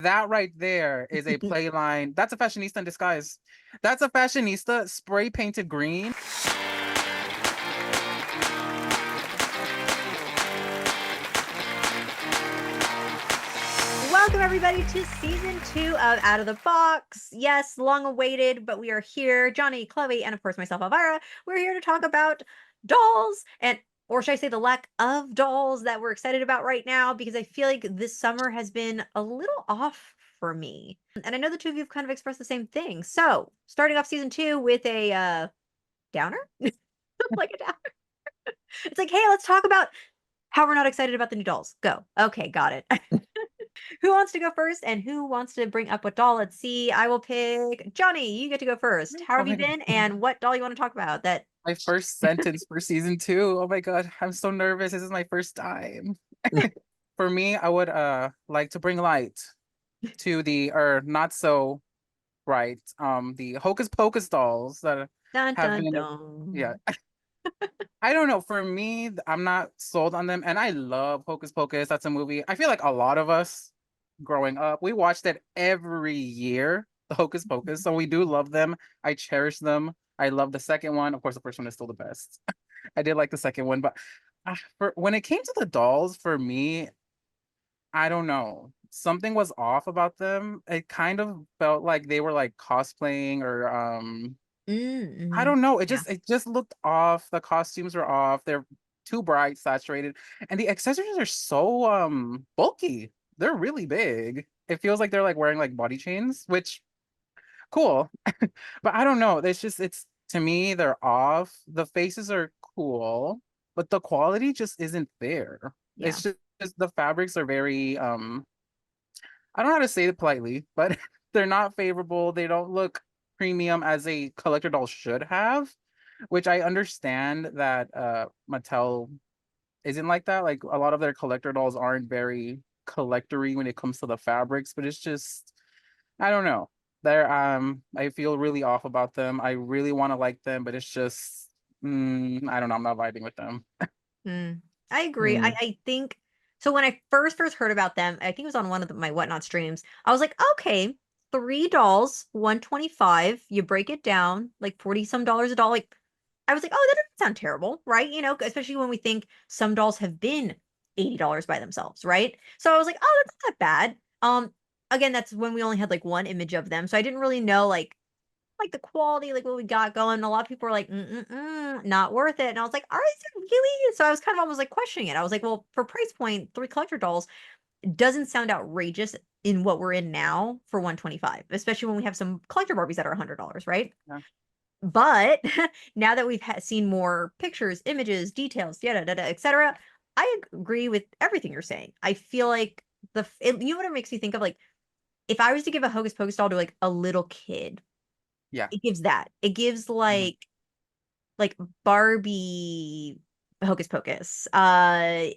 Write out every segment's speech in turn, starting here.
That right there is a play line. That's a fashionista in disguise. That's a fashionista spray painted green. Welcome everybody to season 2 of Out of the Box. Yes, long awaited, but we are here. Johnny, Chloe, and of course myself, Elvira. We're here to talk about dolls or should I say the lack of dolls that we're excited about right now, because I feel like this summer has been a little off for me. And I know the two of you have kind of expressed the same thing. So, starting off season 2 with a downer? Like a downer. It's like, hey, let's talk about how we're not excited about the new dolls. Go. Okay, got it. Who wants to go first and who wants to bring up what doll? Let's see. I will pick Johnny. You get to go first. How Oh have you my God. been and what doll you want to talk about? That My first sentence for season 2. Oh my God. I'm so nervous. This is my first time. For me, I would like to bring light to the or not so bright the Hocus Pocus dolls that dun have dun been yeah. dun. I don't know. For me, I'm not sold on them. And I love Hocus Pocus. That's a movie. I feel like a lot of us growing up, we watched it every year, the Hocus Pocus. So we do love them. I cherish them. I love the second one. Of course, the first one is still the best. I did like the second one, but for when it came to the dolls, for me, I don't know. Something was off about them. It kind of felt like they were like cosplaying or I Mm-hmm. don't know. Yeah. It just looked off. The costumes are off. They're too bright, saturated, and the accessories are so bulky. They're really big. It feels like they're like wearing like body chains, which cool. But I don't know. It's to me they're off. The faces are cool, but the quality just isn't there. Yeah. It's just the fabrics are very I don't know how to say it politely, but they're not favorable. They don't look premium as a collector doll should have, which I understand that Mattel isn't like that. Like a lot of their collector dolls aren't very collectory when it comes to the fabrics, but it's just I don't know. They're I feel really off about them. I really want to like them, but it's just I don't know. I'm not vibing with them. Mm. I agree. I, Mm. I think so. When I first heard about them, I think it was on one of my Whatnot streams. I was like, okay, three dolls, 125. You break it down, like 40 some dollars a doll. Like, I was like, oh, that doesn't sound terrible, right? Especially when we think some dolls have been $80 by themselves, right? So I was like, oh, that's not that bad. Again, that's when we only had like one image of them, so I didn't really know like the quality, like what we got going. A lot of people were like, not worth it. And I was like, all right, is it really? So I was kind of almost like questioning it. I was like, well, for price point, three collector dolls doesn't sound outrageous in what we're in now for 125, especially when we have some collector Barbies that are $100, right? Yeah. But now that we've seen more pictures, images, details, yada, yada, etc., I agree with everything you're saying. I feel like you know what it makes me think of? Like, if I was to give a Hocus Pocus doll to like a little kid, Yeah. it gives that. It gives Mhm. like Barbie Hocus Pocus. Where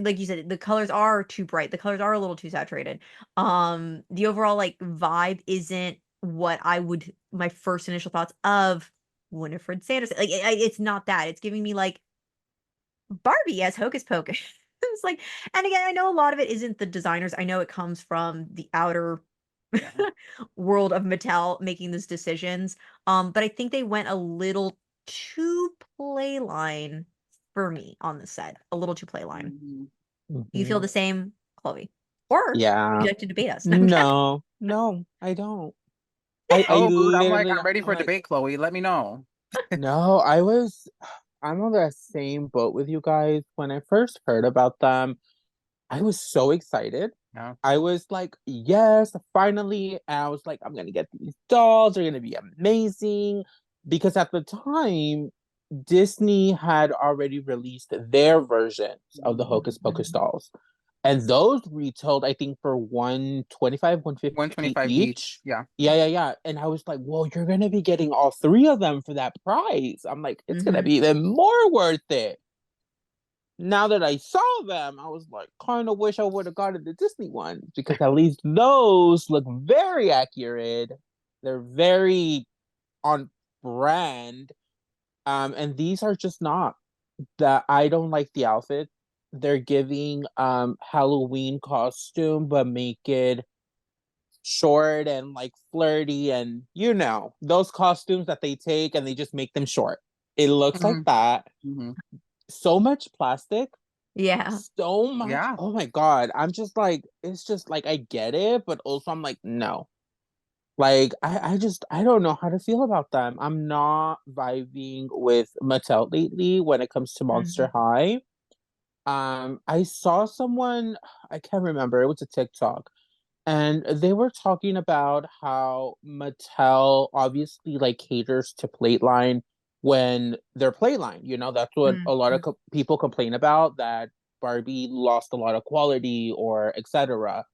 like you said, the colors are too bright. The colors are a little too saturated. The overall like vibe isn't what I would my first initial thoughts of Winifred Sanderson. Like it's not that. It's giving me like Barbie as Hocus Pocus. It's like, and again, I know a lot of it isn't the designers. I know it comes from the outer Yeah. world of Mattel making these decisions. But I think they went a little too playline for me on the set. A little too playline. Mhm. You feel Mhm. the same, Chloe? Or would Yeah. you like to debate us? No, I'm kidding. No, no, I don't. I Oh, mood. literally, I'm ready I'm for a like, debate, Chloe. Let me know. no, I'm on the same boat with you guys. When I first heard about them, I was so excited. Yeah. I was like, yes, finally. And I was like, I'm gonna get these dolls. They're gonna be amazing. Because at the time, Disney had already released their versions of the Hocus Pocus Mhm. dolls. And those retailed, I think, for 125, 150 125 each. each. Yeah. Yeah. And I was like, well, you're gonna be getting all three of them for that price. I'm like, it's gonna Mhm. be even more worth it. Now that I saw them, I was like, kind of wish I would have gotten the Disney ones because at least those look very accurate. They're very on brand. And these are just not. That I don't like the outfit. They're giving Halloween costume, but make it short and like flirty, and those costumes that they take and they just make them short. It looks like that. So much plastic, Yeah. so much. Yeah. Oh my god, I'm just like, it's just like, I get it, but also I'm like, no. Like, I don't know how to feel about them. I'm not vibing with Mattel lately when it comes to Monster High. I saw someone, I can't remember, it was a TikTok, and they were talking about how Mattel obviously like caters to Playline when they're Playline. That's what a lot of people complain about, that Barbie lost a lot of quality or etc.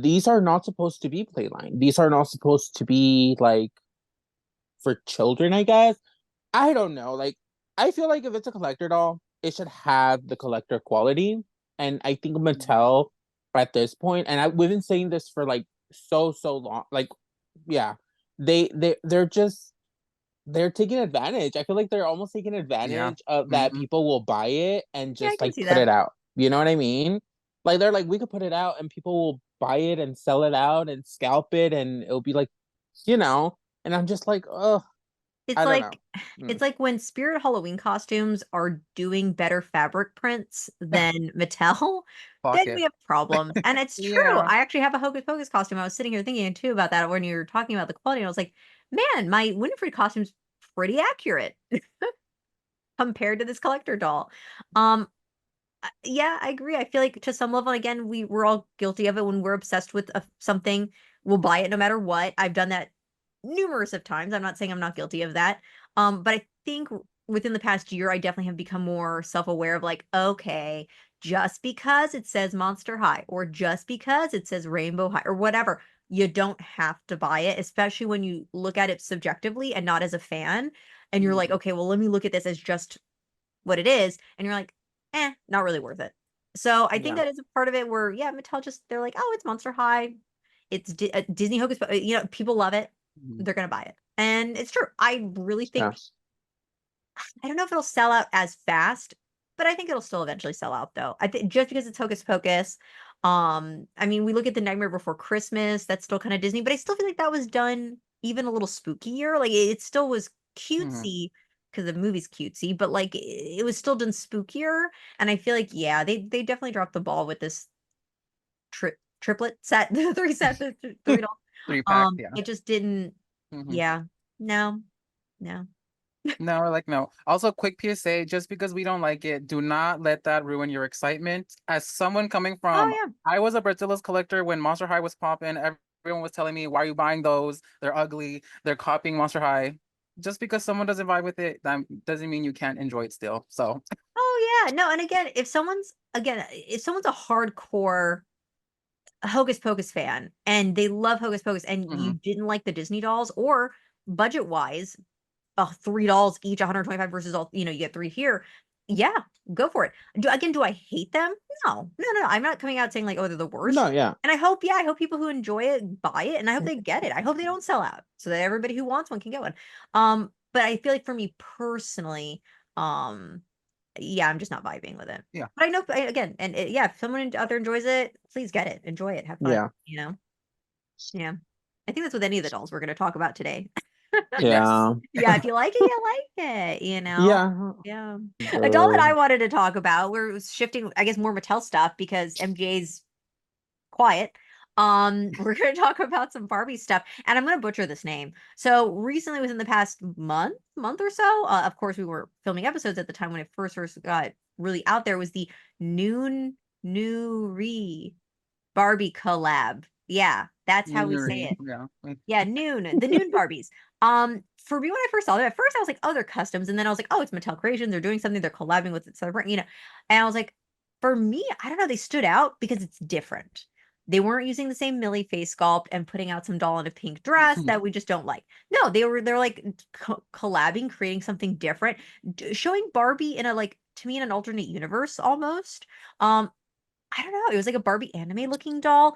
These are not supposed to be Playline. These are not supposed to be like for children, I guess. I don't know. Like, I feel like if it's a collector doll, it should have the collector quality. And I think Mattel at this point, and we've been saying this for like so long. Like, yeah, they're taking advantage. I feel like they're almost taking advantage of that people will buy it and Yeah, I just can like see put that. it out. You know what I mean? Like, they're like, we could put it out and people will buy it and sell it out and scalp it, and it'll be like, and I'm just like, oh, It's I don't like know. it's like when Spirit Halloween costumes are doing better fabric prints than Mattel, Fuck then it. we have problems. And it's true. Yeah. I actually have a Hocus Pocus costume. I was sitting here thinking too about that when you were talking about the quality. And I was like, man, my Winifred costume's pretty accurate compared to this collector doll. Um, yeah, I agree. I feel like to some level, again, we're all guilty of it when we're obsessed with something. We'll buy it no matter what. I've done that numerous of times. I'm not saying I'm not guilty of that. But I think within the past year, I definitely have become more self-aware of like, okay, just because it says Monster High or just because it says Rainbow High or whatever, you don't have to buy it, especially when you look at it subjectively and not as a fan. And you're like, okay, well, let me look at this as just what it is, and you're like, not really worth it. So I think Yeah. that is a part of it where, yeah, Mattel just they're like, oh, it's Monster High, it's Disney Hocus Pocus, people love it, they're gonna buy it, and it's true. I really think Yes. I don't know if it'll sell out as fast, but I think it'll still eventually sell out though. I think just because it's Hocus Pocus. I mean, we look at the Nightmare Before Christmas, that's still kind of Disney, but I still feel like that was done even a little spookier. Like it still was cutesy because the movie's cutesy, but like it was still done spookier. And I feel like, yeah, they definitely dropped the ball with this triplet set, the three set, the three doll. 3-pack, yeah. It just didn't, yeah, no, no. No, like no. Also, quick PSA, just because we don't like it, do not let that ruin your excitement. As someone coming Oh from, yeah. I was a Bertillas collector when Monster High was popping. Everyone was telling me, why are you buying those? They're ugly. They're copying Monster High. Just because someone doesn't vibe with it, that doesn't mean you can't enjoy it still. So, Oh yeah. No, and if someone's a hardcore Hocus Pocus fan and they love Hocus Pocus and you didn't like the Disney dolls or budget wise, $3 each, 125 versus all, you get three here. Yeah, go for it. Do I hate them? No, no, no. I'm not coming out saying like, oh, they're the No, worst. yeah. And I hope people who enjoy it buy it and I hope they get it. I hope they don't sell out so that everybody who wants one can get one. But I feel like for me personally, um, yeah, I'm just not vibing with it. yeah. But I know again, and yeah, if someone out there enjoys it, please get it, enjoy it, have fun. Yeah. Yeah. I think that's with any of the dolls we're going to talk about today. Yes. Yeah. Yeah, if you like it, you like it. Yeah. Yeah. A doll that I Boo. wanted to talk about, we're shifting, I guess, more Mattel stuff because MJ's quiet. We're gonna talk about some Barbie stuff, and I'm gonna butcher this name. So recently, within the past month or so, of course, we were filming episodes at the time when it first got really out there. Was the Noon Nuri Barbie collab? Yeah, that's how we say it. Yeah. Yeah, the Noon Barbies. For me, when I first saw them, at first I was like, oh, they're customs, and then I was like, oh, it's Mattel Creations. They're doing something. They're collabing with it, And I was like, for me, I don't know, they stood out because it's different. They weren't using the same Millie face sculpt and putting out some doll in a pink dress that we just don't like. No, they're like collabing, creating something different, showing Barbie in a like to me in an alternate universe almost. I don't know. It was like a Barbie anime looking doll.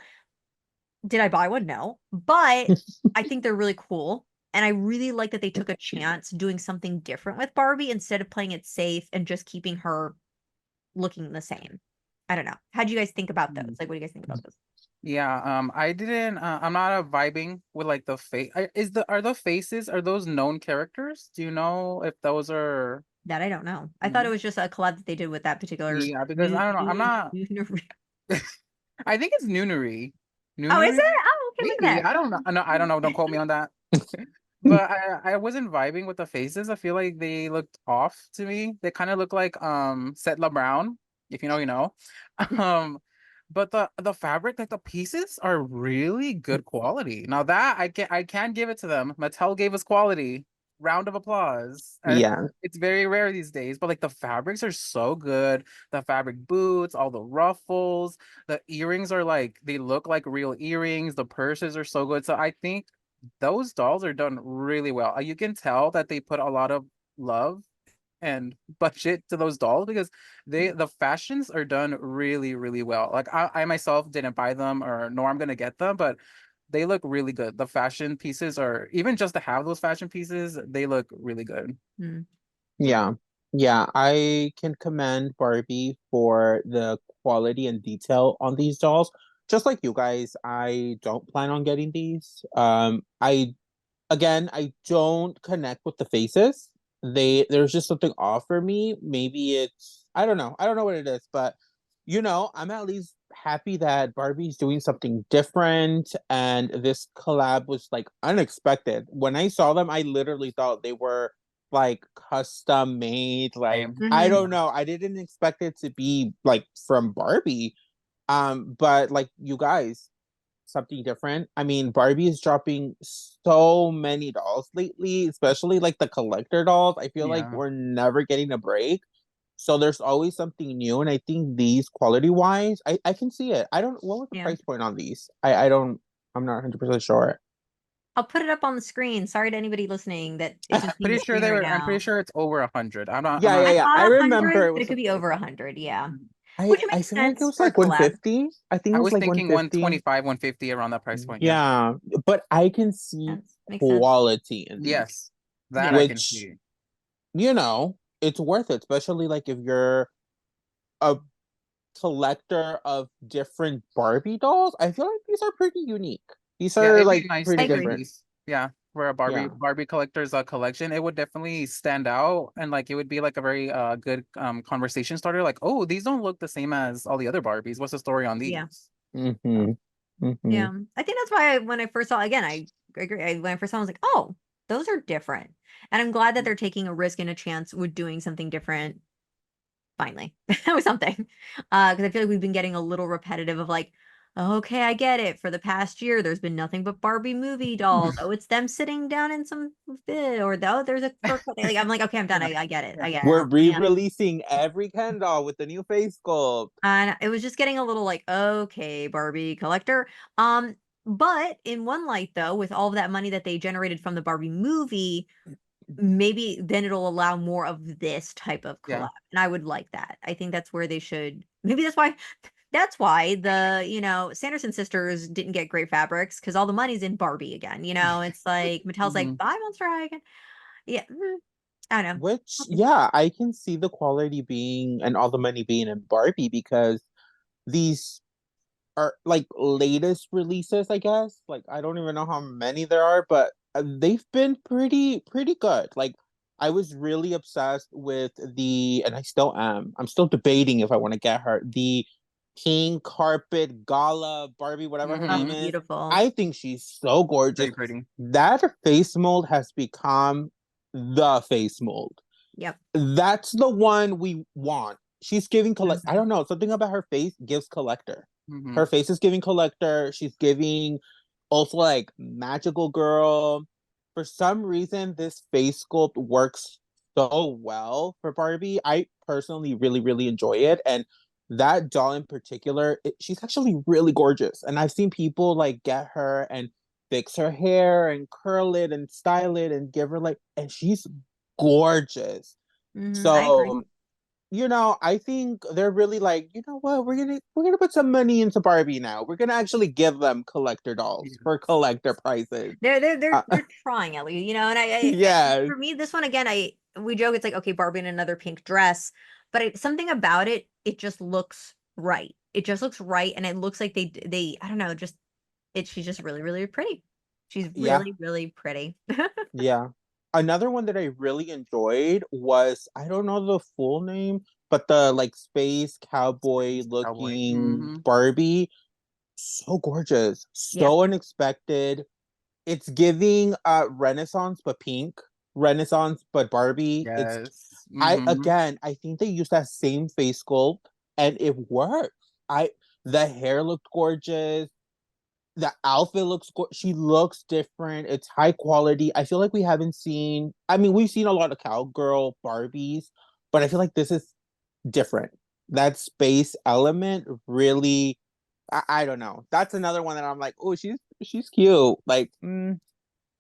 Did I buy one? No. But I think they're really cool. And I really like that they took a chance doing something different with Barbie instead of playing it safe and just keeping her looking the same. I don't know. How do you guys think about those? Like, what do you guys think about those? Yeah, I didn't I'm not vibing with like the face. Are the faces, are those known characters? Do you know if those are That I don't know. I thought it Mhm. was just a collab that they did with that particular Yeah, because I don't know. I'm not I think it's Noonery. Oh, is Noonery? it? Oh, okay, look at Maybe. that. I don't know. No, I don't know. Don't quote me on that. But I wasn't vibing with the faces. I feel like they looked off to me. They kind of look like Setla Brown, if you know, you know. Um, but the fabric, like the pieces are really good quality. Now that I can give it to them. Mattel gave us quality. Round of applause. Yeah. It's very rare these days, but like the fabrics are so good. The fabric boots, all the ruffles, the earrings are like they look like real earrings. The purses are so good. So I think those dolls are done really well. You can tell that they put a lot of love and budget to those dolls because the fashions are done really, really well. Like I myself didn't buy them or nor I'm gonna get them, but they look really good. The fashion pieces are even just to have those fashion pieces, they look really good. Hmm. Yeah. Yeah, I can commend Barbie for the quality and detail on these dolls. Just like you guys, I don't plan on getting these. I don't connect with the faces. There's just something off for me. Maybe it's I don't know. I don't know what it is, but I'm at least happy that Barbie's doing something different and this collab was like unexpected. When I saw them, I literally thought they were like custom made. Like Same. I Hmm. don't know. I didn't expect it to be like from Barbie. But like you guys, something different. I mean, Barbie is dropping so many dolls lately, especially like the collector dolls. I feel like Yeah. we're never getting a break. So there's always something new. And I think these quality wise, I can see it. I don't what was the Yeah. price point on these? I'm not 100% sure. I'll put it up on the screen. Sorry to anybody listening that isn't seeing the Pretty sure screen they right were I'm pretty now. sure it's over 100. I'm Yeah, not yeah, I yeah. thought I remember 100, it but was it could be something. over 100. Yeah, I which I makes feel like it sense was for a like collab. 150. I think it I was was like thinking 150. 125, 150 around that price point, yeah. Yeah, but I can see Makes sense. quality in these, Yes. That Yeah. I can which see. it's worth it, especially like if you're a collector of different Barbie dolls. I feel like these are pretty unique. These Yeah, are it'd be like nice I pretty to agree. different. release. Yeah, for a Barbie Yeah. Barbie collector's collection, it would definitely stand out and like it would be like a very good conversation starter. Like, oh, these don't look the same as all the other Barbies. What's the story on Yeah. these? Mm-hmm. Mm-hmm. Yeah. I think that's why when I first saw, again, I agree. When I first saw, I was like, oh, those are different. And I'm glad that they're taking a risk and a chance with doing something different finally with something. Because I feel like we've been getting a little repetitive of like, okay, I get it. For the past year, there's been nothing but Barbie movie dolls. Oh, it's them sitting down in some bit, or oh, there's a fur coat. Like, I'm like, okay, I'm done. Yeah, I get it. yeah. I get it. We're Yeah. re-releasing every Ken doll with the new face sculpt. And it was just getting a little like, okay, Barbie collector. But in one light, though, with all of that money that they generated from the Barbie movie, maybe then it'll allow more of this type of Yeah. collab. And I would like that. I think that's where they should. Maybe that's why the, Sanderson sisters didn't get great fabrics because all the money's in Barbie again. It's like Mattel's like, Mhm. buy Monster High again. Yeah. I don't know. Which, We'll see. yeah, I can see the quality being and all the money being in Barbie because these are like latest releases, I guess. Like I don't even know how many there are, but they've been pretty good. Like I was really obsessed with and I still am. I'm still debating if I want to get her the pink carpet gala Barbie, whatever her Oh, name Mhm. is. beautiful. I think she's so gorgeous. Very pretty. That face mold has become the face mold. Yep. That's the one we want. She's giving collect. I Mhm. don't know. Something about her face gives collector. Her Mhm. face is giving collector. She's giving also like magical girl. For some reason, this face sculpt works so well for Barbie. I personally really enjoy it, and that doll in particular, she's actually really gorgeous. And I've seen people like get her and fix her hair and curl it and style it and give her and she's gorgeous. I agree. So I think they're really like, you know what, we're gonna put some money into Barbie now. We're gonna actually give them collector dolls for collector prices. They're trying at least, and Yes. for me, this one again, we joke it's like, okay, Barbie in another pink dress, but something about it just looks right. it just looks right, and it looks like they I don't know, just she's just really, really pretty. She's Yeah, really, really pretty. yeah. Another one that I really enjoyed was, I don't know the full name, but the like space cowboy Cowboy. looking Barbie. So gorgeous, Yeah. so unexpected. It's giving Renaissance but pink, Renaissance but Barbie. It's Yes. I again, I think they used that same face sculpt and it works. I The hair looked gorgeous. The outfit looks she looks different. It's high quality. I feel like we haven't seen, I mean, we've seen a lot of cowgirl Barbies, but I feel like this is different. That space element really, I don't know. That's another one that I'm like, oh, she's cute. Like, To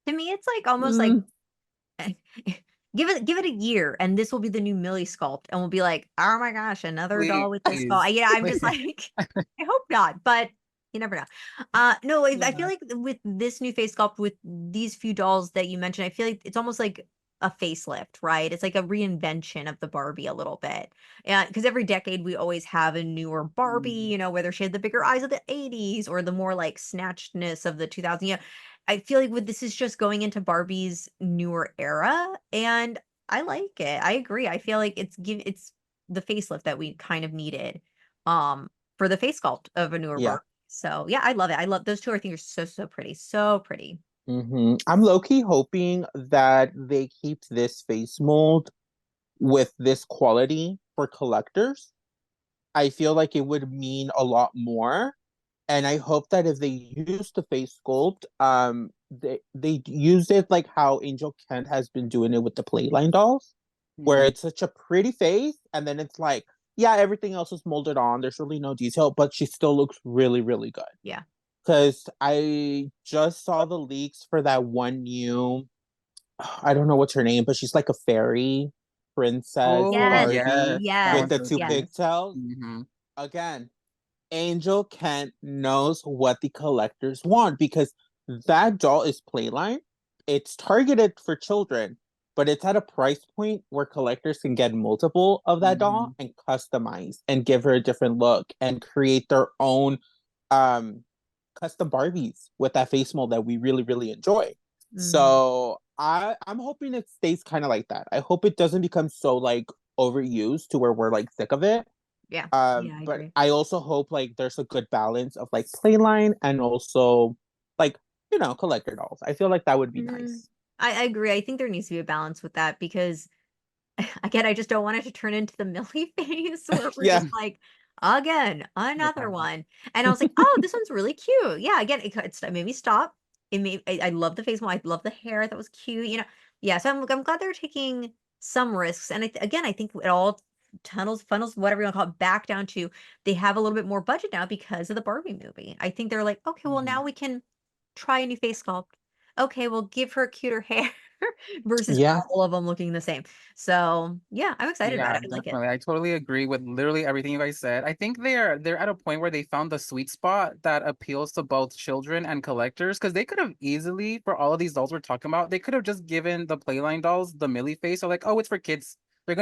me, it's like almost like mm, give it a year, and this will be the new Millie sculpt, and we'll be like, oh my gosh, another doll with this sculpt. Please. Yeah, I'm just Please. like, I hope not, but you never know. No, I feel Yeah. like with this new face sculpt, with these few dolls that you mentioned, I feel like it's almost like a facelift, right? It's like a reinvention of the Barbie a little bit. Yeah, because every decade we always have a newer Barbie, Mm. whether she had the bigger eyes of the 80s or the more like snatchedness of the 2000s. I feel like with this is just going into Barbie's newer era, and I like it. I agree. I feel like it's the facelift that we kind of needed for the face sculpt of a newer yeah. Barbie. So yeah, I love it. I love those two. I think are so pretty. So pretty. I'm low-key hoping that they keep this face mold with this quality for collectors. I feel like it would mean a lot more. And I hope that if they use the face sculpt, they use it like how Angel Kent has been doing it with the Playline dolls, where Mhm. it's such a pretty face, and then it's like, yeah, everything else is molded on. There's really no detail, but she still looks really, really good. Yeah. Because I just saw the leaks for that one new, I don't know what's her name, but she's like a fairy princess Oh, Yes. yes. Barbie That with one's the Yes. so two Yes. cute. pigtails. Hmm. Again, Angel Kent knows what the collectors want because that doll is Playline. It's targeted for children, but it's at a price point where collectors can get multiple of that doll Hmm. and customize and give her a different look and create their own um custom Barbies with that face mold that we really, really enjoy. Mhm. So I'm hoping it stays kind of like that. I hope it doesn't become so like overused to where we're like sick of it. Yeah. Yeah, I But agree. I also hope like there's a good balance of like playline and also like, collector dolls. I feel like that would be Mhm. nice. I agree. I think there needs to be a balance with that because again, I just don't want it to turn into the Millie phase where we're Yeah. just like, again, The another final. one. And I was like, oh, this one's really cute. Yeah, again, it made me stop. I love the face more. I love the hair. That was cute. Yeah, so I'm glad they're taking some risks. And again, I think it all tunnels, funnels, whatever you want to call it, back down to they have a little bit more budget now because of the Barbie movie. I think they're like, okay, well, Mhm. now we can try a new face sculpt. Okay, we'll give her cuter hair versus Yeah. all of them looking the same. So, yeah, I'm excited about Yeah, it. I like it. definitely. I totally agree with literally everything you guys said. I think they're at a point where they found the sweet spot that appeals to both children and collectors because they could have easily, for all of these dolls we're talking about, they could have just given the Playline dolls the Millie face or like, oh, it's for kids. They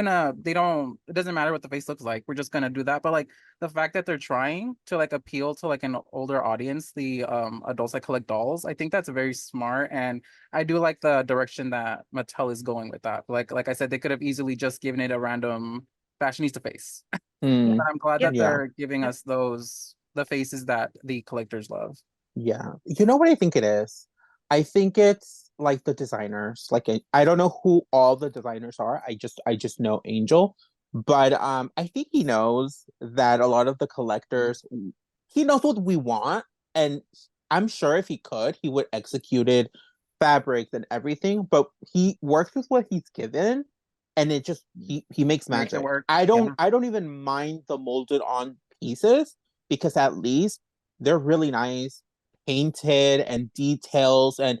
don't, it doesn't matter what the face looks like. We're just gonna do that. But like the fact that they're trying to like appeal to like an older audience, the adults that collect dolls, I think that's very smart. And I do like the direction that Mattel is going with that. Like I said, they could have easily just given it a random fashionista face. Yeah. Mm, But I'm glad Yep. that yeah. they're giving Yep. us the faces that the collectors love. Yeah. You know what I think it is? I think it's like the designers. Like I don't know who all the designers are. I just know Angel. But I think he knows that a lot of the collectors, he knows what we want. And I'm sure if he could, he would execute it, fabrics and everything. But he works with what he's given and it just he makes Makes it magic. work. I Yeah. don't I don't even mind the molded on pieces because at least they're really nice painted and details and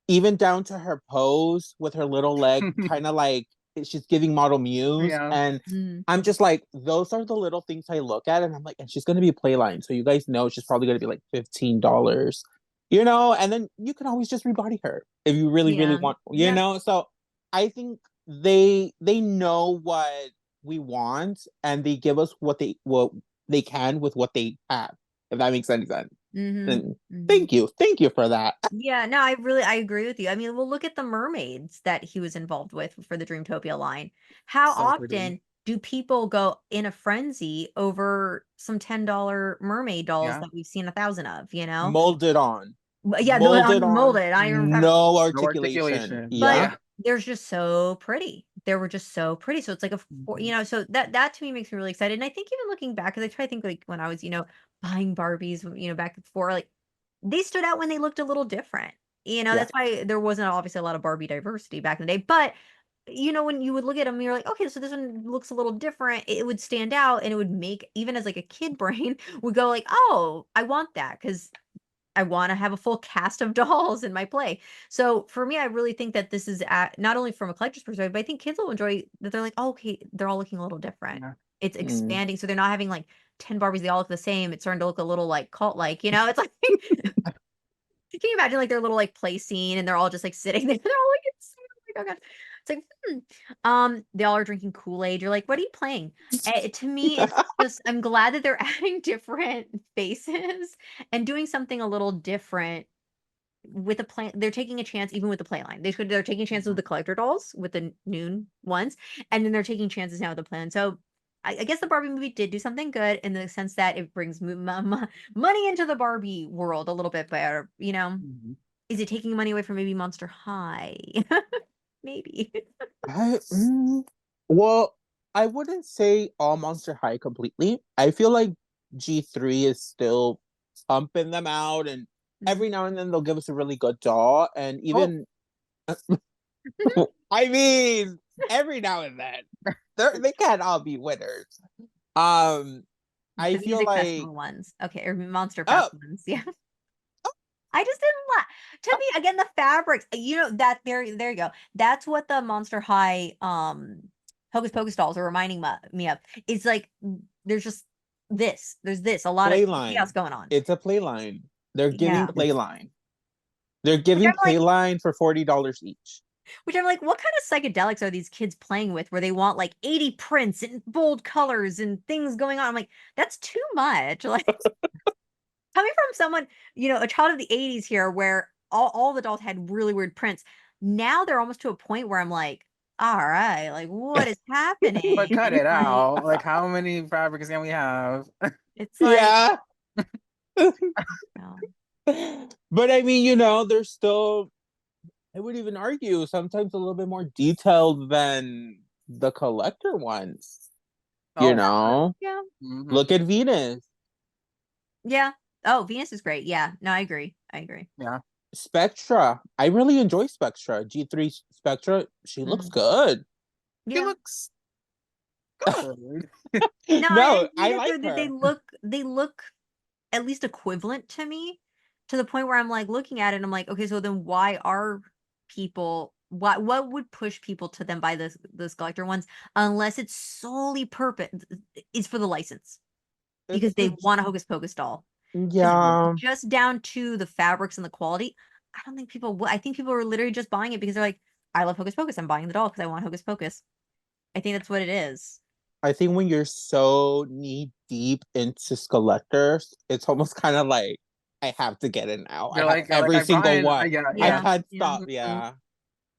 even down to her pose with her little leg kind of like she's giving model muse Yeah. and Mm. I'm just like those are the little things I look at and I'm like and she's going to be Playline so you guys know she's probably going to be like $15 and then you can always just rebody her if you really really Yeah. want Yep. so I think they know what we want and they give us what they can with what they have, if that makes any sense. And Mm-hmm. thank you for that. Yeah, no, I agree with you. I mean, well, look at the mermaids that he was involved with for the Dreamtopia line. How So pretty. often do people go in a frenzy over some $10 mermaid dolls Yeah. that we've seen 1,000 of, you know? Molded on. Yeah, no, Molded on. unmolded. I don't remember. No No articulation. articulation. But Yeah. Yeah. they're just so pretty. They were just so pretty. So it's like Mhm. so that to me makes me really excited. And I think even looking back, because I try to think like when I was, buying Barbies, back before, like they stood out when they looked a little different. Yeah. That's why there wasn't obviously a lot of Barbie diversity back in the day. But when you would look at them, you're like, okay, so this one looks a little different. It would stand out, and it would make even as like a kid brain would go like, oh, I want that because I want to have a full cast of dolls in my play. So for me, I really think that this is not only from a collector's perspective, but I think kids will enjoy that they're like, oh, okay, they're all looking a little different. Yeah. It's Mm. expanding. So they're not having like 10 Barbies, they all look the same. It's starting to look a little like cult like, It's like, can you imagine like their little like play scene and th're all just like sitting there? They're all like, like, oh God. It's like, they all are drinking Kool-Aid. You're like, what are you playing? To me, it's just, I'm glad that they're adding different faces and doing something a little different with the play. They're taking a chance even with the play line. They're taking chances with the collector dolls with the noon ones, and then they're taking chances now with the plan. So I guess the Barbie movie did do something good in the sense that it brings money into the Barbie world a little bit better. Mhm. Is it taking money away from maybe Monster High? Maybe. Well, I wouldn't say all Monster High completely. I feel like G3 is still pumping them out, and every now and then they'll give us a really good doll, and Oh, even I mean, every now and then they can't all be winners. I The feel music like festival ones. Okay, or Monster oh, Fest ones. Yeah. I just didn't to me again the fabrics, that there you go. That's what the Monster High Hocus Pocus dolls are reminding me of. It's like there's just there's a lot of play chaos line. going on. It's a play line. They're giving Yeah. play line. They're Which giving I'm like play line for $40 each. what kind of psychedelics are these kids playing with where they want like 80 prints and bold colors and things going on? I'm like, that's too much. Like coming from someone, a child of the 80s here where all the dolls had really weird prints. Now they're almost to a point where I'm like, all right, like what is but happening? cut it Like out. Like, how many fabrics can we have? it's like Yeah. no. But I mean, there's still, I would even argue, sometimes a little bit more detailed than the collector ones. You Oh, for sure. know, Yeah. Mhm. look at Venus. Yeah. Oh, Venus is great. Yeah. No, I agree. Yeah. Spectra. I really enjoy Spectra. G3 Spectra, she looks Mhm. good. She Yeah. looks good. No, I No, agree I that like they her. look at least equivalent to me to the point where I'm like looking at it and I'm like, okay, so then why are people what would push people to them buy this collector ones unless it's solely purpose is for the license It's because they the want a Hocus Pocus doll. Because yeah. just down to the fabrics and the quality, I don't think people I think people are literally just buying it because they're like, I love Hocus Pocus. I'm buying the doll because I want Hocus Pocus. I think that's what it is. I think when you're so knee deep into collectors, it's almost kind of like I have to get it now. I have You're like, every I'm single buying. one. Yeah, I yeah. Yeah. can't Yeah. stop. Mhm. Yeah.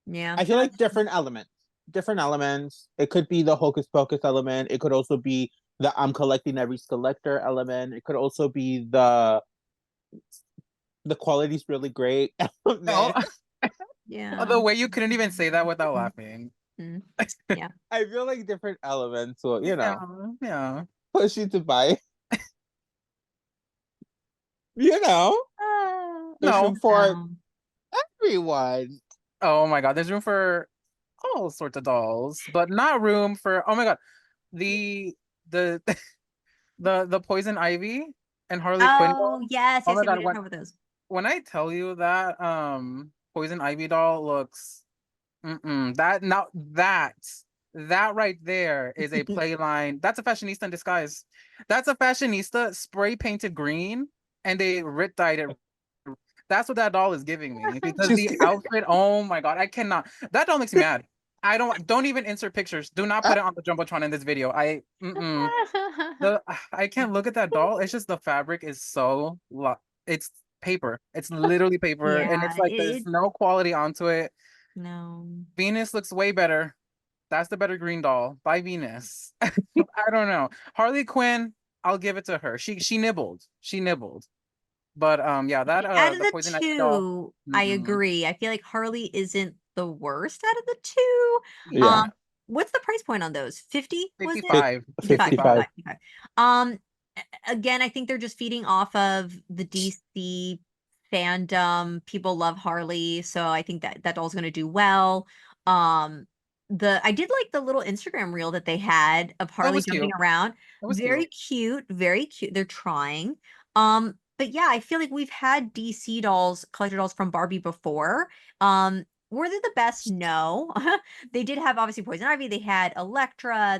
Yeah. I feel No, like different elements. Different elements. It could be the Hocus Pocus element. It could also be the I'm collecting every collector element. It could also be the quality's really great No, element. yeah. the way you couldn't even say that without laughing. Mm. Yeah. I feel like different elements will, Yeah, yeah. push you to buy. You know, there's No. room for No. everyone. Oh my God, there's room for all sorts of dolls, but not room for. Oh my God, the the the Poison Ivy and Harley Quinn Oh, doll. yes, Oh yes, my yeah, we God, didn't talk about those. when I tell you that Poison Ivy doll looks that now that right there is a play line. That's a fashionista in disguise. That's a fashionista spray painted green and they writ dyed it. That's what that doll is giving me because She's the outfit, oh my God, I cannot. That doll makes me mad. don't even insert pictures. Do not put it on the Jumbotron in this video. I can't look at that doll. It's just the fabric is so it's paper. It's literally paper. And Yeah, it's like there's no quality onto it. no. Venus looks way better. That's the better green doll by Venus. I don't know. Harley Quinn, I'll give it to her. She nibbled. She nibbled. But yeah, that Out of the the poison ivy doll. two, I agree. I feel like Harley isn't the worst out of the two. Yeah. What's the price point on those? 50 was it? 55. 55. Um, again, I think they're just feeding off of the DC fandom. People love Harley, so I think that doll's gonna do well. I did like the little Instagram reel that they had of Harley was jumping cute. around. It was Very cute, very cute. They're trying. But yeah, I feel like we've had DC dolls, collector dolls from Barbie before. Were they the best? No. They did have obviously Poison Ivy. They had Elektra.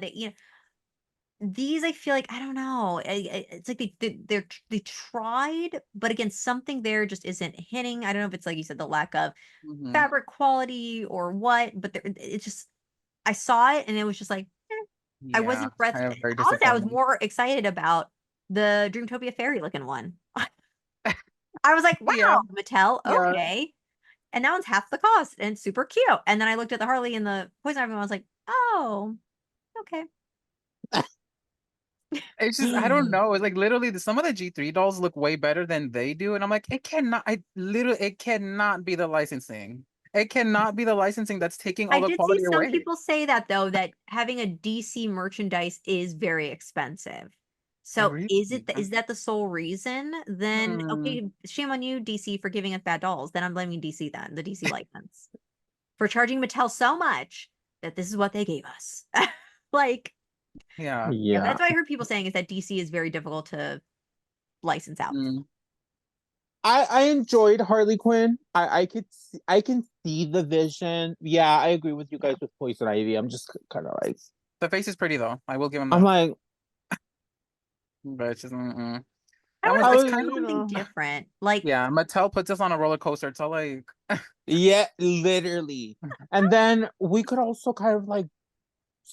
These I feel like I don't know. It's like they tried, but again, something there just isn't hitting. I don't know if it's like you said, the lack of fabric quality or what, but it's just I saw it and it was just like I wasn't I'm very honestly, I was disappointed. more excited about the Dreamtopia fairy looking one. I was like, Yeah. wow, Mattel, Yeah. okay. And that one's half the cost and super cute. And then I looked at the Harley and the Poison Ivy and I was like, oh, okay. It's just I don't know. It's like literally some of the G3 dolls look way better than they do, and I'm like, it cannot be the licensing. It cannot be the licensing that's taking all I the did see quality some away. people say that though, that having a DC merchandise is very expensive. So Really? is that the sole reason? Then okay, shame on you, DC, for giving us bad dolls. Then I'm blaming DC then, the DC license. For charging Mattel so much that this is what they gave us. Like, Yeah. yeah, that's what I heard people saying is that DC is very difficult to license out. I enjoyed Harley Quinn. I can see the vision. Yeah, I agree with you guys with Poison Ivy. I'm just kind of like The face is pretty though. I will give him that. I'm like, but it's just I that want one's to kind of something different. Like, yeah. Mattel puts us on a roller coaster. So like yeah, literally. And then we could also kind of like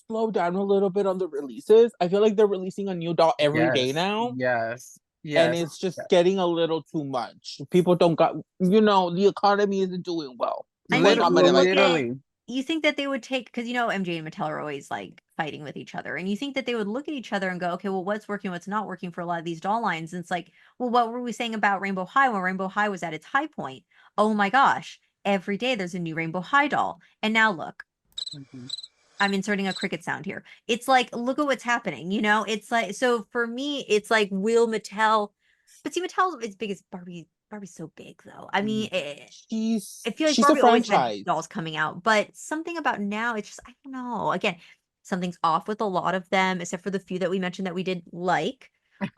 slow down a little bit on the releases. I feel like they're releasing a new doll every day now. Yes. And it's just getting a little too much. People don't got, the economy isn't doing well. I Like, mean, I'm gonna like literally. you think that they would take, because MJ and Mattel are always like fighting with each other, and you think that they would look at each other and go, okay, well, what's working, what's not working for a lot of these doll lines? And it's like, well, what were we saying about Rainbow High when Rainbow High was at its high point? Oh my gosh, every day there's a new Rainbow High doll. And now look, I'm inserting a cricket sound here. It's like, look at what's happening, It's like, so for me, it's like, will Mattel, but see, Mattel's as big as Barbie. Barbie's so big though. I mean, I feel like she's a Barbie always had franchise. dolls coming out, but something about now, it's just, I don't know. Again, something's off with a lot of them, except for the few that we mentioned that we did like.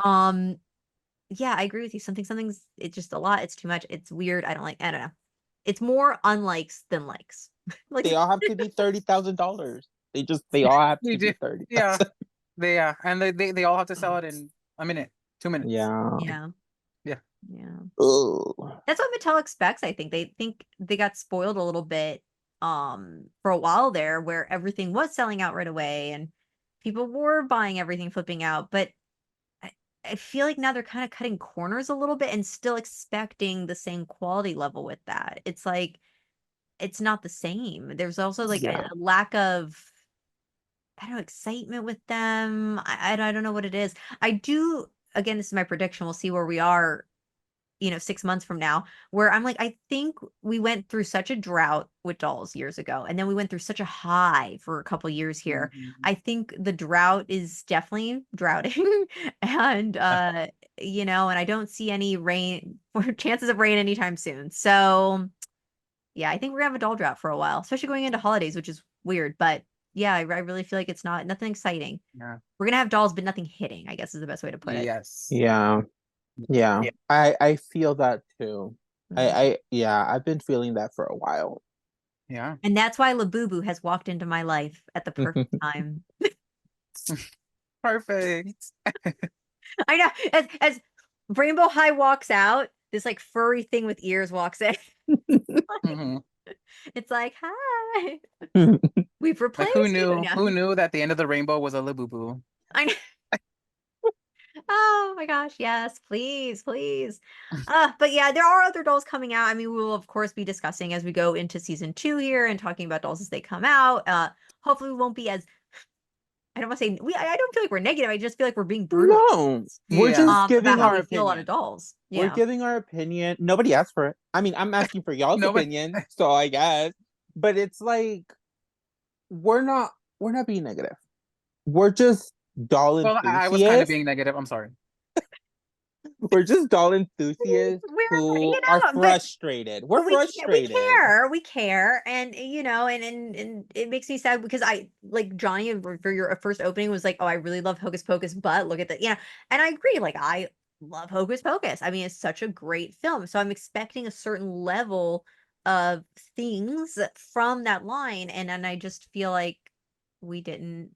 Yeah, I agree with you. Something's, it's just a lot. It's too much. It's weird. I don't know. It's more unlikes than likes. Like They all have to be $30,000. They all have They to be do. 30. Yeah. And they all have to sell it in a minute, 2 minutes. Yeah. Yeah. Yeah. Yeah. Ugh. That's what Mattel expects, I think. They think they got spoiled a little bit for a while there where everything was selling out right away and people were buying everything flipping out. But I feel like now they're kind of cutting corners a little bit and still expecting the same quality level with that. It's like it's not the same. There's also like a lack of I don't know, excitement with them. I don't know what it is. I do again, this is my prediction. We'll see where we are 6 months from now, where I'm like, I think we went through such a drought with dolls years ago, and then we went through such a high for a couple years here. I think the drought is definitely droughting, and and I don't see any rain or chances of rain anytime soon. So yeah, I think we're gonna have a doll drought for a while, especially going into holidays, which is weird, but yeah, I really feel like it's nothing exciting. Yeah. We're gonna have dolls, but nothing hitting, I guess is the best way to put it. Yes. Yeah. I feel that too. Mhm. I've been feeling that for a while. Yeah. And that's why Labubu has walked into my life at the perfect time. Perfect. I know. As Rainbow High walks out, this like furry thing with ears walks in. Mhm. It's like, hi, Mm. we've Like replaced who you knew? now. Who knew that the end of the rainbow was a Labubu? I know. Oh my gosh, yes, please, please. But yeah, there are other dolls coming out. I mean, we will of course be discussing as we go into season 2 here and talking about dolls as they come out. Hopefully we won't be as I don't want to say I don't feel like we're negative. I just feel like we're being brutal No, we're Yeah. just about giving how our we feel about opinion. dolls. We're Yeah. giving our opinion. Nobody asked for it. I mean, I'm asking for y'all's No, but opinion, so I guess. But it's like we're not being negative. We're just doll well, I was kind of enthusiasts. being negative. I'm sorry. We're just doll enthusiasts We're, who are but frustrated. We're we frustrated. care, and and it makes me sad because I like Johnny for your first opening was like, oh, I really love Hocus Pocus, but look at that, and I agree. Like I love Hocus Pocus. I mean, it's such a great film, so I'm expecting a certain level of things from that line, and I just feel like we didn't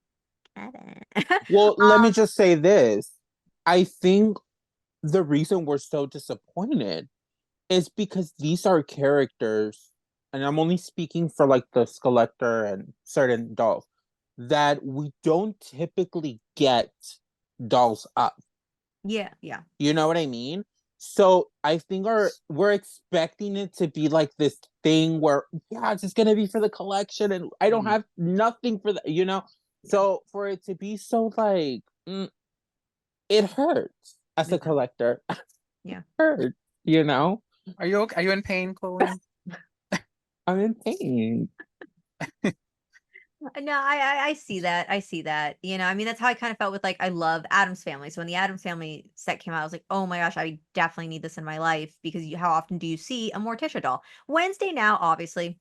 get it. Well, let me just say this. I think the reason we're so disappointed is because these are characters, and I'm only speaking for like the Skeletor and certain dolls, that we don't typically get dolls up. Yeah, yeah. You know what I mean? So I think we're expecting it to be like this thing where yeah, it's just gonna be for the collection, and I don't Mhm. have nothing for that, So for it to be so like it hurts as a Yeah. collector. Yeah. Hurts, you know? Are you okay? Are you in pain, Chloe? I'm in pain. No, I see that. I see that. I mean, that's how I kind of felt with like I love Adam's Family. So when the Adam's Family set came out, I was like, oh my gosh, I definitely need this in my life because how often do you see a Morticia doll? Wednesday now, obviously,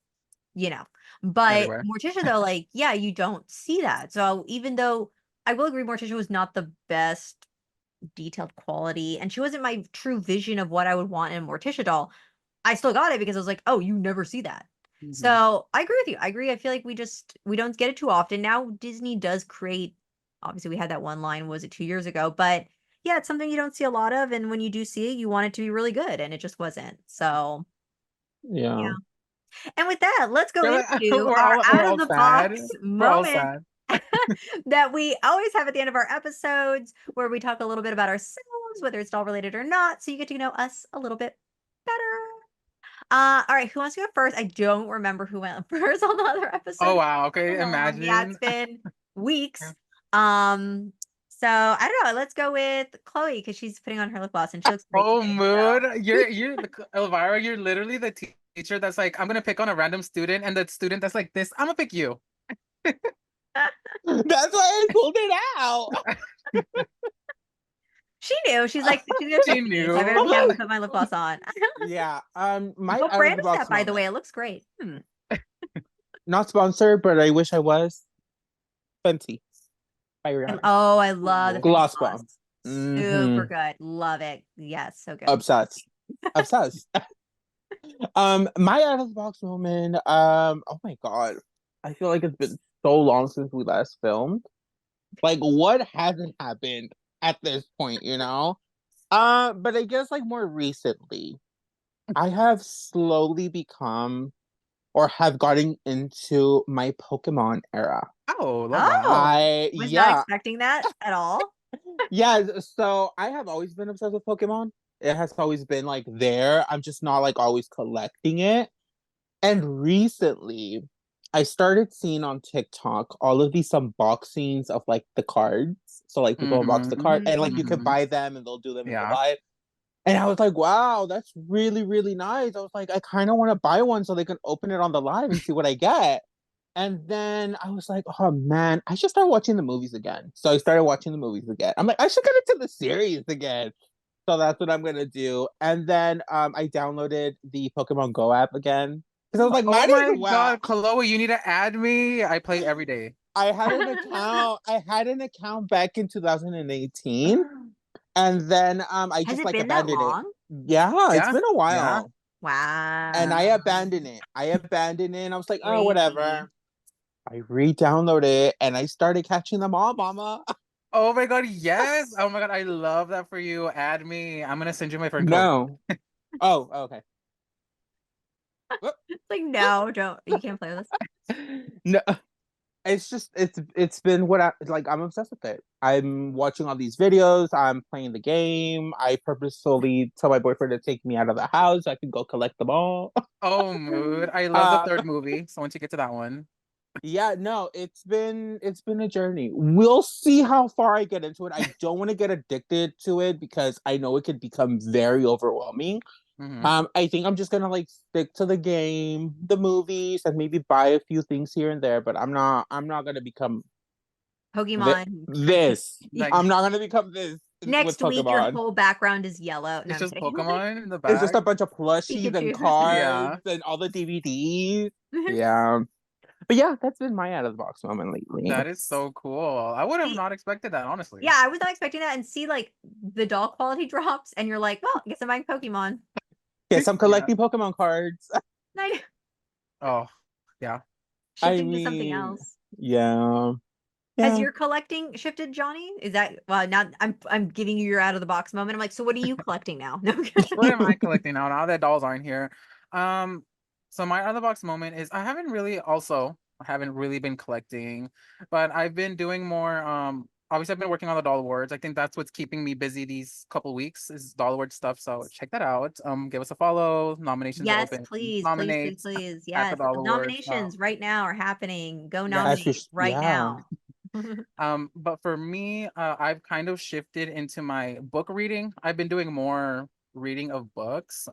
you know. But Everywhere. Morticia though, like, yeah, you don't see that. So even though I will agree Morticia was not the best detailed quality and she wasn't my true vision of what I would want in a Morticia doll, I still got it because I was like, "Oh, you never see that." Mhm. So, I agree with you. I agree. I feel like we don't get it too often. Now Disney does create obviously we had that one line, was it 2 years ago? But yeah, it's something you don't see a lot of, and when you do see it, you want it to be really good, and it just wasn't. So, Yeah. yeah. And with that, let's go We're like into our we're out of all the sad. box We're all moment sad. that we always have at the end of our episodes where we talk a little bit about ourselves, whether it's doll related or not, so you get to know us a little bit better. All right, who wants to go first? I don't remember who went first on the other Oh episode. wow. So Okay. long. Yeah, it's Imagine. been weeks. Um, so I don't know. Let's go with Chloe because she's putting on her lip gloss and she looks great Oh today. So mood. Elvira. You're literally the teacher that's like, I'm gonna pick on a random student, and the student that's like this, I'm gonna pick you. That's why I pulled it out. she knew. She's gonna She pick me, so I better knew. be having to put my lip gloss on. Yeah. My What out of brand the is that, box by the way? moment. It looks great. Not sponsored, but I wish I was. Fenty by Rihanna. I love the Ooh. Fenty Gloss gloss. bomb. Super Mm-hmm. good. Love it. Yes, so good. Obsessed. Obsessed. My out of the box moment. Oh my god. I feel like it's been so long since we last filmed. Like, what hasn't happened at this point, you know? But I guess like more recently, I have slowly become or have gotten into my Pokemon era. Oh, love that. Oh, I was not yeah, expecting that at all. yeah. So I have always been obsessed with Pokemon. It has always been like there. I'm just not like always collecting it. And recently, I started seeing on TikTok all of these unboxings of like the cards. So like people unbox the card Mm-hmm. and like you could Mm-hmm. buy them and they'll do them in real Yeah. life. And I was like, wow, that's really, really nice. I was like, I kind of want to buy one so they can open it on the live and see what I get. And then I was like, oh man, I should start watching the movies again. So I started watching the movies again. I'm like, I should get into the series again. So that's what I'm gonna do. And then I downloaded the Pokemon Go app again. Because I was like, Oh might my as well. God, Chloe, you need to add me. I play every day. I had an account. I had an account back in 2018. And then I Has just it like been that abandoned it. long? Yeah, it's Yeah. been a Yeah. while. And I Wow. abandoned it. And I was like, oh, Crazy. whatever. I re-downloaded it and I started catching them all, mama. Oh my God, yes. Oh my God, I love that for you. Add me. I'm gonna send you my friend code. No. Oh, okay. Whoop. Like, no, don't. You can't play with us. No, it's just it's been what I like. I'm obsessed with it. I'm watching all these videos. I'm playing the game. I purposefully tell my boyfriend to take me out of the house so I can go collect them all. Oh, mood. I love the Uh, third movie. So once you get to that one. yeah, no, it's been a journey. We'll see how far I get into it. I don't want to get addicted to it because I know it could become very overwhelming. Mm-hmm. I think I'm just gonna like stick to the game, the movies, and maybe buy a few things here and there. But I'm not gonna become Pokemon crazy. this. Like I'm not gonna become this with Next week, your Pokemon. whole background is yellow. No, it's I'm just kidding. Pokemon in the It's just back. a bunch of plushies and Pikachu. cards Yeah, and all the DVDs. Yeah. But yeah, that's been my out of the box moment lately. that is so cool. I would have See, not expected that, honestly. yeah, I was not expecting that. And see, like, the doll quality drops, and you're like, well, I guess I'm buying Pokemon. Yes, I'm Yeah. collecting Pokemon cards. I Oh, yeah. I shifting to something mean, else. yeah. Has Yeah. your collecting shifted, Johnny? Is that well? Now I'm giving you your out of the box moment. I'm like, so what are you collecting now? No. What am I collecting now that dolls aren't here? Um, so my other box moment is I haven't really been collecting, but I've been doing more. Obviously I've been working on the doll awards. I think that's what's keeping me busy these couple weeks is doll award stuff. So check that out. Give us a follow. Nominations are Yes, open. please, please, please, Nominate please. at the Yes, doll awards. nominations right now are happening. Go Yes. nominate right Yeah. now. But for me, I've kind of shifted into my book reading. I've been doing more reading of books.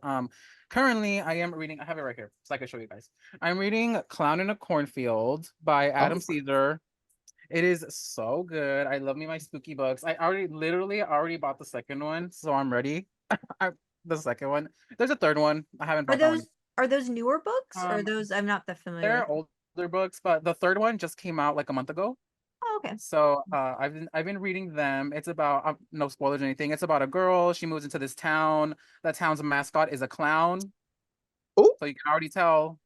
Currently I am reading, I have it right here, so I can show you guys. I'm reading Clown in a Cornfield by Adam Oh. Caesar. It is so good. I love me my spooky books. I already bought the second one, so I'm ready. The second one. There's a third one. I haven't Are bought that one. those newer books or Um, those I'm not that familiar with? they're older books, but the third one just came out like a month ago. Oh, okay. So I've been reading them. It's about no spoilers or anything. It's about a girl. She moves into this town. That town's mascot is a clown. Oh. So you can already tell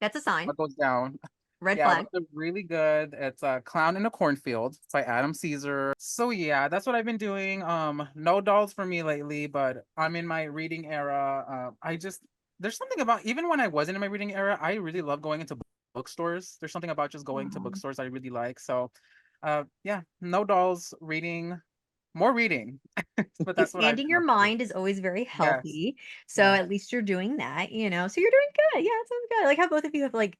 That's a sign. what goes down. Red Yeah, flag. but they're really good. It's a Clown in a Cornfield by Adam Caesar. So yeah, that's what I've been doing. No dolls for me lately, but I'm in my reading era. There's something about even when I wasn't in my reading era, I really love going into bookstores. There's something about just going to Aw. bookstores I really like. So yeah, no dolls, reading, more reading. But that's what I've Expanding been your up to. mind is always very Yes. healthy. So Yes. at least you're doing that, you know. So you're doing good. Yeah, it sounds good. I like how both of you have like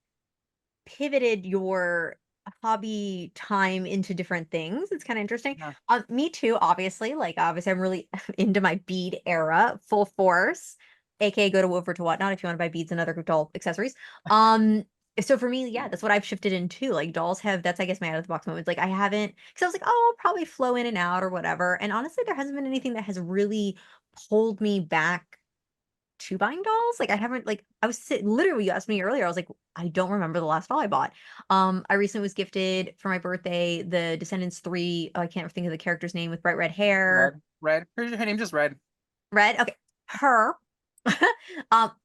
pivoted your hobby time into different things. It's kind of interesting. Yeah. Me too, obviously. Like obviously I'm really into my bead era, full force. AKA go to over to whatnot if you want to buy beads and other doll accessories. Um so for me, yeah, that's what I've shifted into. Like dolls have that's I guess my out of the box moments. Like I haven't because I was like, oh, I'll probably flow in and out or whatever. And honestly, there hasn't been anything that has really pulled me back to buying dolls. Like I haven't like I was literally you asked me earlier. I was like, I don't remember the last doll I bought. I recently was gifted for my birthday the Descendants 3. Oh, I can't think of the character's name with bright red hair. Red. Her name just Red. Red. Okay. Her.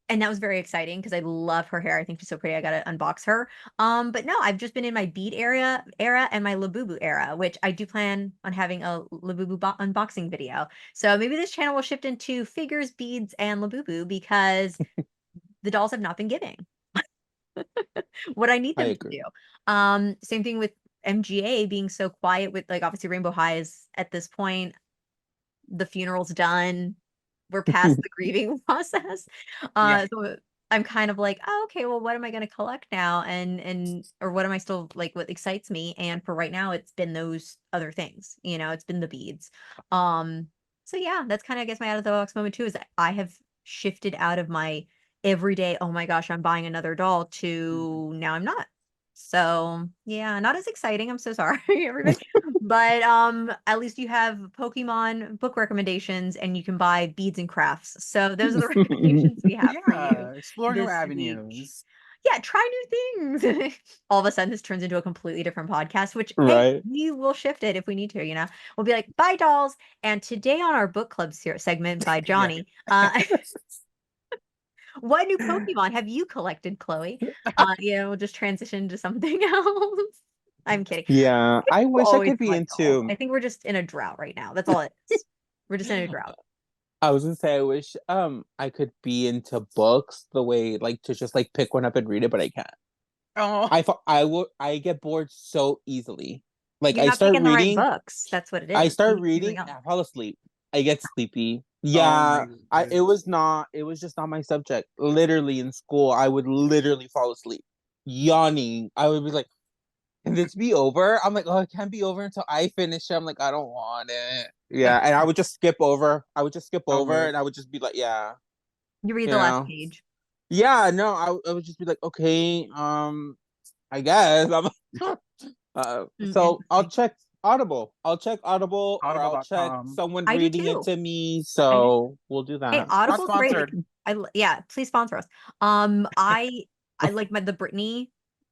And that was very exciting because I love her hair. I think she's so pretty. I gotta unbox her. But no, I've just been in my bead era and my Labubu era, which I do plan on having a Labubu unboxing video. So maybe this channel will shift into figures, beads, and Labubu because the dolls have not been giving what I need I them to agree. do. Same thing with MGA being so quiet with like obviously Rainbow High is at this point, the funeral's done. We're past the grieving process. Yeah. So I'm kind of like, oh, okay, well, what am I going to collect now? And or what am I still like what excites me? And for right now, it's been those other things, you know, it's been the beads. Um, so yeah, that's kind of I guess my out of the box moment too, is that I have shifted out of my everyday, oh my gosh, I'm buying another doll Mhm. to now I'm not. So yeah, not as exciting. I'm so sorry, everybody. But at least you have Pokemon book recommendations and you can buy beads and crafts. So those are the recommendations we have for you Yeah. Explore new this week. avenues. Yeah, try new things. All of a sudden this turns into a completely different podcast, which hey, Right. we will shift it if we need to, you know. We'll be like, bye dolls. And today on our book club segment by Yeah. Johnny, what new Pokemon have you collected, Chloe? Yeah, we'll just transition to something else. I'm kidding. Yeah, I We'll wish I always could be collect dolls. into. I think we're just in a drought right now. That's all it is. We're just in a drought. I was gonna say I wish I could be into books the way like to just like pick one up and read it, but I can't. Oh, I get bored so easily. Like You're I not start picking the right reading, books. That's what it I is. start You need reading, something else. and I fall asleep. I get sleepy. oh my Yeah, I goodness. it was just not my subject. Literally in school, I would literally fall asleep, yawning. I would be like, "Can this be over?" I'm like, "Oh, it can't be over until I finish it." I'm like, "I don't want it." Yeah, and I would just skip over. I would just skip over, Over it. and I would just be like, "Yeah, You read you the last know, page. yeah." No, I would just be like, "Okay, I guess." So I'll Interesting. check Audible. I'll check Audible, or I'll check Audible.com. someone I do reading it too. to me. I do. So we'll do Hey, that. Not Audible's great. Like, sponsored. yeah, please sponsor us. I like the Britney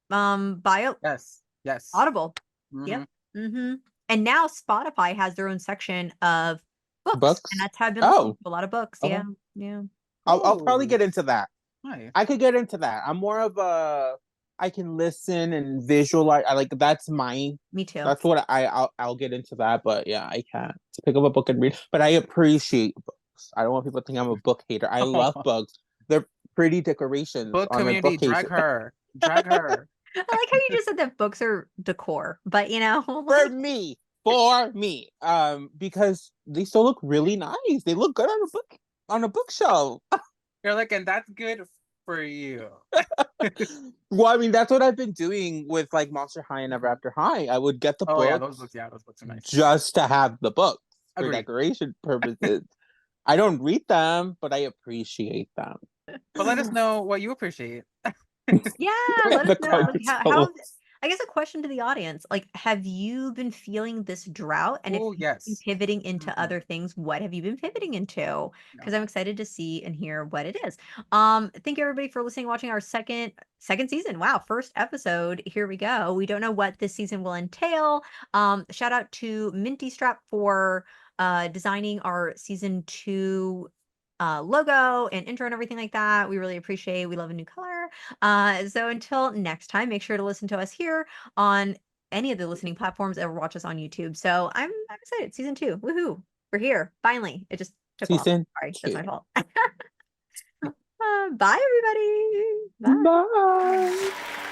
bio. Yes. Yes. Audible. Hmm. Yep. Mm-hmm. And now Spotify has their own section of books, and Books. that's how I've been listening Oh, to a lot of books. okay. Yeah. Yeah. I'll probably Oh, get into that. nice. I could get into that. I'm more of a I can listen and visualize. I like that's my Me too. that's what I'll get into that. But yeah, I can't to pick up a book and read. But I appreciate books. I don't want people to think I'm a book hater. I love books. They're pretty decorations Book on my community, bookcase. drag her. Drag her. I like how you just said that books are decor, but you know, For me, because they still look really nice. They look good on a bookshelf. You're like, and that's good for you. Well, I mean, that's what I've been doing with like Monster High and Ever After High. I would get the Oh yeah, books those books are nice. just to have the books for Agreed. decoration purposes. I don't read them, but I appreciate them. But let us know what you appreciate. yeah, let us The know. Like, cards how full. I guess a question to the audience, like, have you been feeling this drought? And if Oh you've been yes. pivoting into Mhm. other things, what have you been pivoting into? No. Because I'm excited to see and hear what it is. Thank you everybody for listening, watching our second season. Wow, first episode. Here we go. We don't know what this season will entail. Shout out to MintyStrap for designing our season 2 logo and intro and everything like that. We really appreciate. We love a new color. So until next time, make sure to listen to us here on any of the listening platforms or watch us on YouTube. So I'm excited. Season 2. Woohoo. We're here. Finally. It just took long. Season Sorry, that's 2. my fault. Bye everybody. Bye. Bye.